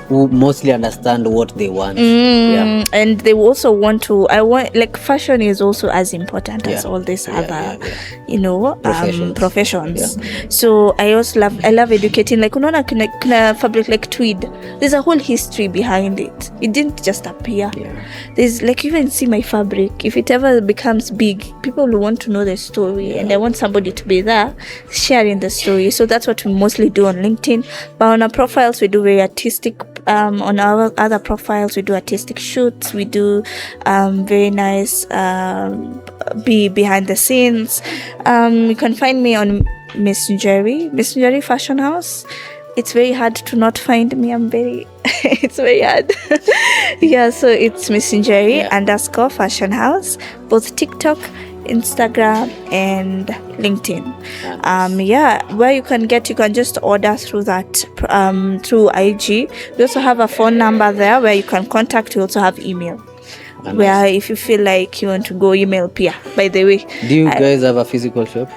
who mostly understand what they want. And they also want to, fashion is also as important as all these other professions. So I love educating, like unaona kuna fabric like tweed, there's a whole history behind it. It didn't just appear. There's like, even see my fabric, if it ever becomes big, people will want to know the story, and I want somebody to be there sharing the story. So that's what we mostly do on LinkedIn. But on our profiles we do very artistic, on our other profiles we do artistic shoots, we do very nice be behind the scenes. You can find me on Miss Njeri Fashion House. It's very hard to not find me. It's very hard. So it's Miss Njeri _ Fashion House, both TikTok, Instagram and LinkedIn. Where you can just order through that, through IG. We also have a phone number there where you can contact. We also have email. Where if you feel like you want to go email Pia, by the way. Do you guys have a physical shop?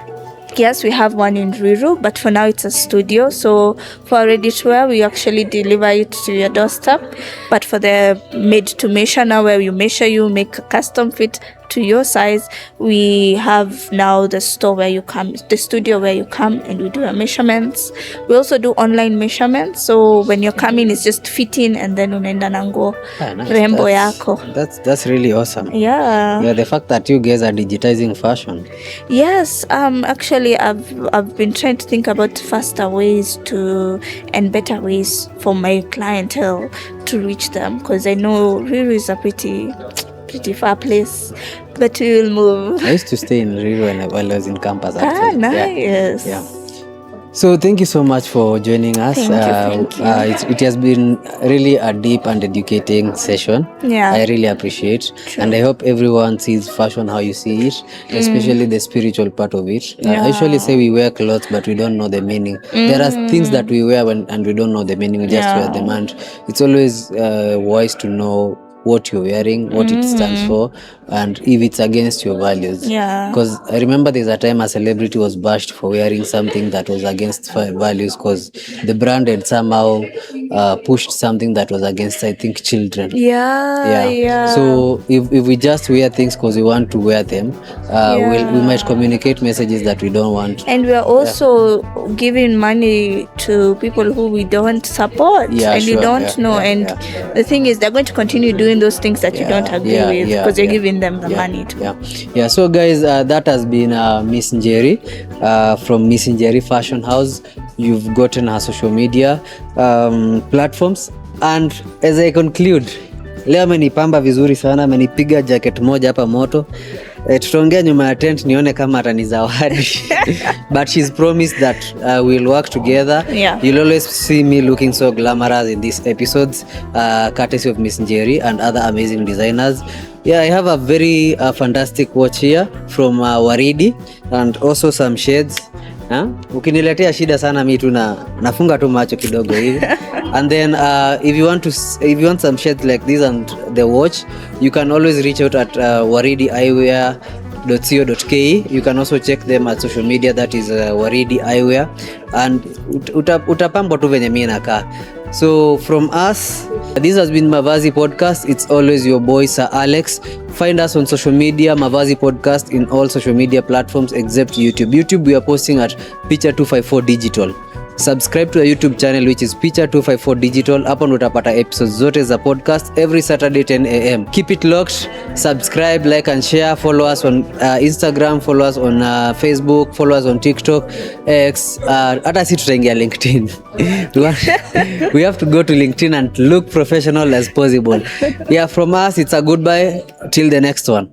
Yes, we have one in Ruiru, but for now it's a studio. So for ready to wear, we actually deliver it to your doorstep. But for the made to measure now, where you measure, you make a custom fit, to your size, we have now the store where you come, the studio where you come and we do your measurements. We also do online measurements, so when you're coming it's just fitting and then unaenda na nguo rembo yako. That's really awesome. Yeah, the fact that you guys are digitizing fashion. Yes, actually I've been trying to think about faster ways and better ways for my clientele to reach them, because I know Riru is a pretty far place, but we will move. I used to stay in Riru while I was in campus actually. Nice. Yeah. So thank you so much for joining us. Thank you. It has been really a deep and educating session. Yeah. I really appreciate. True. And I hope everyone sees fashion how you see it, especially the spiritual part of it. Yeah. I usually say we wear clothes but we don't know the meaning. There are things that we wear and we don't know the meaning, we just wear them, and it's always wise to know what you're wearing, what it stands for, and if it's against your values. Yeah. Because I remember there's a time a celebrity was bashed for wearing something that was against values, because the brand had somehow pushed something that was against, I think, children. Yeah. So if we just wear things because we want to wear them, we might communicate messages that we don't want. And we are also giving money to people who we don't support and you don't know. And the thing is, they're going to continue doing those things that you don't agree with, because you're giving them the money too. So guys, that has been Miss Njeri from Miss Njeri Fashion House. You've gotten her social media platforms, and as I conclude, leo amenipamba vizuri sana, amenipiga jacket moja hapa moto. Tutaongea nyuma ya tent nione kama atanizawadi. But she's promised that we'll work together. You'll always see me looking so glamorous in these episodes, courtesy of Miss Njeri and other amazing designers. I have a very fantastic watch here from Waridi, and also some shades. Ukiniletea shida sana mi tu nafunga tu macho kidogo hivi. And then if you want some shades like this and the watch, you can always reach out at waridiiwear.co.ke. You can also check them at social media, that is Waridi Eyewear, and utapambwa tu venye mimi nakaa. So from us, this has been Mavazi Podcast. It's always your boy Sir Alex. Find us on social media, Mavazi Podcast, in all social media platforms except YouTube. YouTube, we are posting at Picture 254 Digital. Subscribe to our YouTube channel, which is Picture 254 Digital. Hapo ndo utapata episodes zote za podcast every Saturday 10 a.m. Keep it locked. Subscribe, like and share. Follow us on Instagram, follow us on Facebook, follow us on TikTok, X. Hata si tutaingia LinkedIn. We have to go to LinkedIn and look professional as possible. From us, it's a goodbye till the next one.